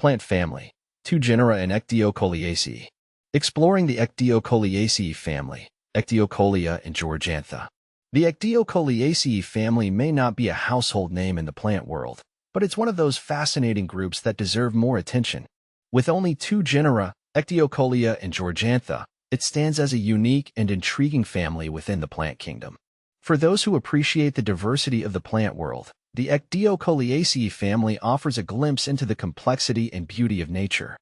Plant family, 2 genera in Ecdeiocoleaceae. Exploring the Ecdeiocoleaceae family, Ecdeiocolea and Georgiantha. The Ecdeiocoleaceae family may not be a household name in the plant world, but it's one of those fascinating groups that deserve more attention. With only 2 genera, Ecdeiocolea and Georgiantha, it stands as a unique and intriguing family within the plant kingdom. For those who appreciate the diversity of the plant world, the Ecdeiocoleaceae family offers a glimpse into the complexity and beauty of nature.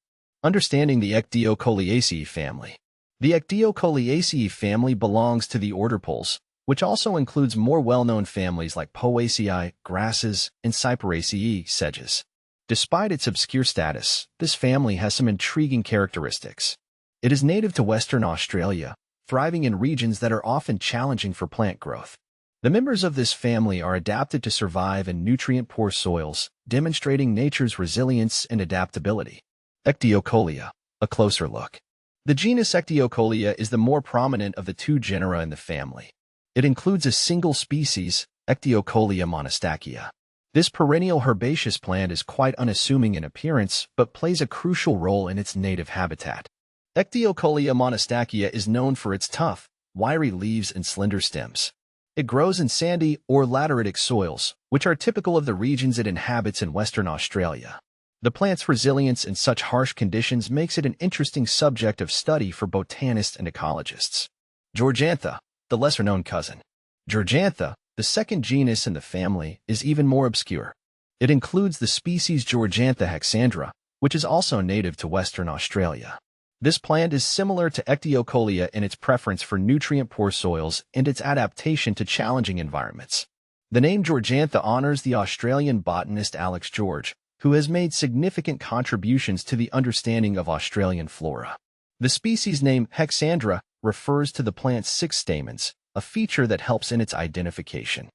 Understanding the Ecdeiocoleaceae family. The Ecdeiocoleaceae family belongs to the order Poles, which also includes more well-known families like Poaceae, grasses, and Cyperaceae, sedges. Despite its obscure status, this family has some intriguing characteristics. It is native to Western Australia, thriving in regions that are often challenging for plant growth. The members of this family are adapted to survive in nutrient-poor soils, demonstrating nature's resilience and adaptability. Ecdeiocolea, a closer look. The genus Ecdeiocolea is the more prominent of the 2 genera in the family. It includes a single species, Ecdeiocolea monastachia. This perennial herbaceous plant is quite unassuming in appearance, but plays a crucial role in its native habitat. Ecdeiocolea monastachia is known for its tough, wiry leaves and slender stems. It grows in sandy or lateritic soils, which are typical of the regions it inhabits in Western Australia. The plant's resilience in such harsh conditions makes it an interesting subject of study for botanists and ecologists. Georgiantha, the lesser-known cousin. Georgiantha, the second genus in the family, is even more obscure. It includes the species Georgiantha hexandra, which is also native to Western Australia. This plant is similar to Ecdeiocolea in its preference for nutrient-poor soils and its adaptation to challenging environments. The name Georgiantha honors the Australian botanist Alex George, who has made significant contributions to the understanding of Australian flora. The species name hexandra refers to the plant's 6 stamens, a feature that helps in its identification.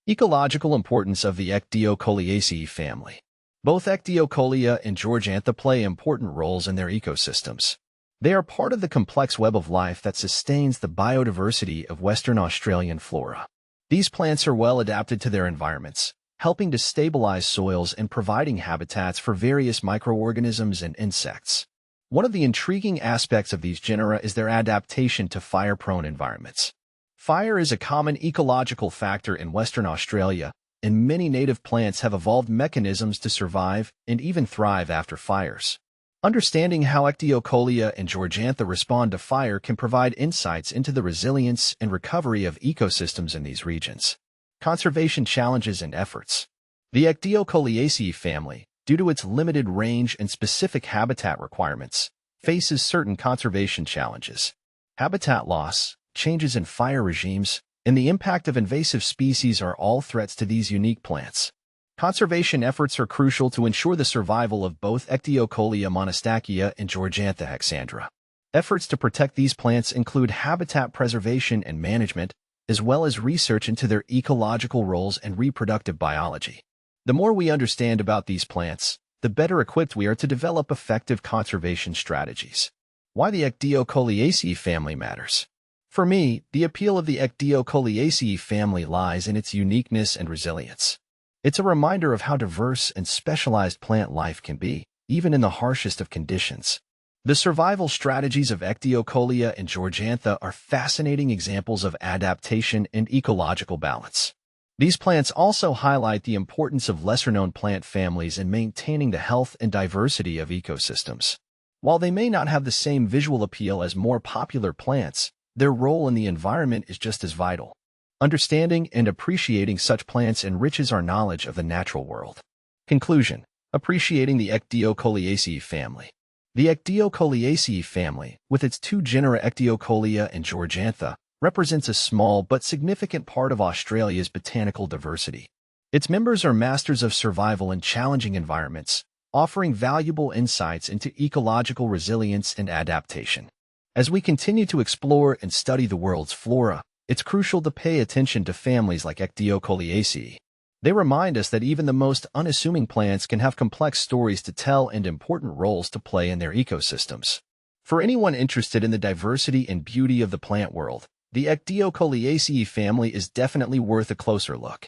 Ecological importance of the Ecdeiocoleaceae family. Both Ecdeiocolea and Georgiantha play important roles in their ecosystems. They are part of the complex web of life that sustains the biodiversity of Western Australian flora. These plants are well adapted to their environments, helping to stabilize soils and providing habitats for various microorganisms and insects. One of the intriguing aspects of these genera is their adaptation to fire-prone environments. Fire is a common ecological factor in Western Australia, and many native plants have evolved mechanisms to survive and even thrive after fires. Understanding how Ecdeiocolea and Georgiantha respond to fire can provide insights into the resilience and recovery of ecosystems in these regions. Conservation challenges and efforts. The Ecdeiocoleaceae family, due to its limited range and specific habitat requirements, faces certain conservation challenges. Habitat loss, changes in fire regimes, and the impact of invasive species are all threats to these unique plants. Conservation efforts are crucial to ensure the survival of both Ecdeiocolea monastachia and Georgiantha hexandra. Efforts to protect these plants include habitat preservation and management, as well as research into their ecological roles and reproductive biology. The more we understand about these plants, the better equipped we are to develop effective conservation strategies. Why the Ecdeiocoleaceae family matters. For me, the appeal of the Ecdeiocoleaceae family lies in its uniqueness and resilience. It's a reminder of how diverse and specialized plant life can be, even in the harshest of conditions. The survival strategies of Ecdeiocolea and Georgiantha are fascinating examples of adaptation and ecological balance. These plants also highlight the importance of lesser-known plant families in maintaining the health and diversity of ecosystems. While they may not have the same visual appeal as more popular plants, their role in the environment is just as vital. Understanding and appreciating such plants enriches our knowledge of the natural world. Conclusion. Appreciating the Ecdeiocoleaceae family. The Ecdeiocoleaceae family, with its 2 genera Ecdeiocolea and Georgiantha, represents a small but significant part of Australia's botanical diversity. Its members are masters of survival in challenging environments, offering valuable insights into ecological resilience and adaptation. As we continue to explore and study the world's flora, it's crucial to pay attention to families like Ecdeiocoleaceae. They remind us that even the most unassuming plants can have complex stories to tell and important roles to play in their ecosystems. For anyone interested in the diversity and beauty of the plant world, the Ecdeiocoleaceae family is definitely worth a closer look.